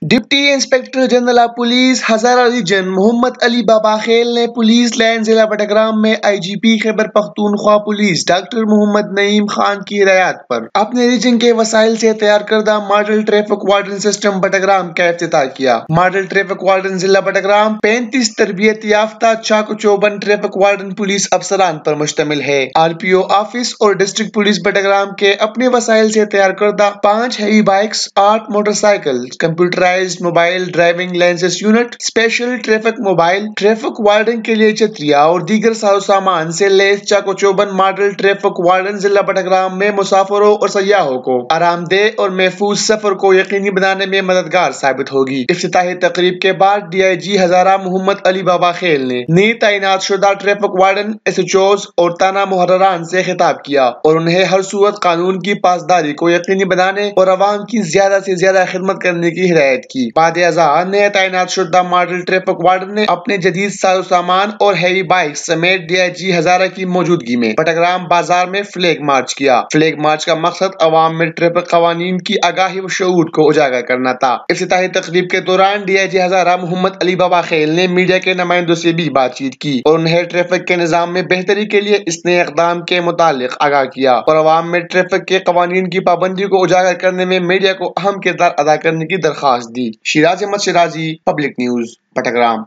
Deputy inspector general of police Hazara region Muhammad Ali Baba Khel نے police line ضلع بٹگرام میں I G P Khyber Pakhtunkhwa police doctor Muhammad Naeem Khan کی ہدایات پر اپنے ریجن کے وسائل سے تیار کردہ model traffic warden system Battagram کا افتتاح کیا۔ ماڈل ٹریفک وارڈن ضلع بٹگرام 35 تربیت یافتہ چاق و چوبند ٹریفک وارڈن پولیس افسران پر مشتمل ہے۔ آر پی او آفس اور ڈسٹرکٹ پولیس بٹگرام کے اپنے وسائل سے تیار کردہ 5 heavy bikes, 8 motorcycle, computerised mobile driving licence unit, special traffic mobile, traffic warden کے لیے چھتریاں اور دیگر ساز و سامان سے لیس چاق و چوبند ماڈل ٹریفک وارڈن ضلع بٹگرام میں مسافروں اور سیاحوں کو آرام دہ اور محفوظ سفر کو یقینی بنانے میں مددگار ثابت ہوگی۔ افتتاحی تقریب کے بعد ڈی آئی جی ہزارہ محمد علی بابا خیل نے نئی تعینات شدہ traffic warden, S H Os اور تانہ محرران سے خطاب کیا اور انہیں ہر صورت قانون کی پاسداری کو یقینی بنانے اور عوام کی زیادہ سے زیادہ خدمت کرنے کی ہدایت کی۔ بعد ازاں نئے تعینات شدہ ماڈل ٹریفک وارڈن نے اپنے جدید ساز و سامان اور ہیوی بائک سمیت ڈی آئی جی ہزارہ کی موجودگی میں بٹگرام بازار میں فلیگ مارچ کیا۔ فلیگ مارچ کا مقصد عوام میں ٹریفک قوانین کی آگاہی و شعور کو اجاگر کرنا تھا۔ افتتاحی تقریب کے دوران ڈی آئی جی ہزارہ محمد علی بابا خیل نے میڈیا کے نمائندوں سے بھی بات چیت کی اور انہیں ٹریفک کے نظام میں بہتری کے لیے اس نئے اقدام کے متعلق آگاہ کیا اور عوام میں ٹریفک کے قوانین کی پابندی کو اجاگر کرنے میں میڈیا کو اہم کردار ادا کرنے کی درخواست دی۔ Shiraz Ahmed Shirazi, public news, Battagram.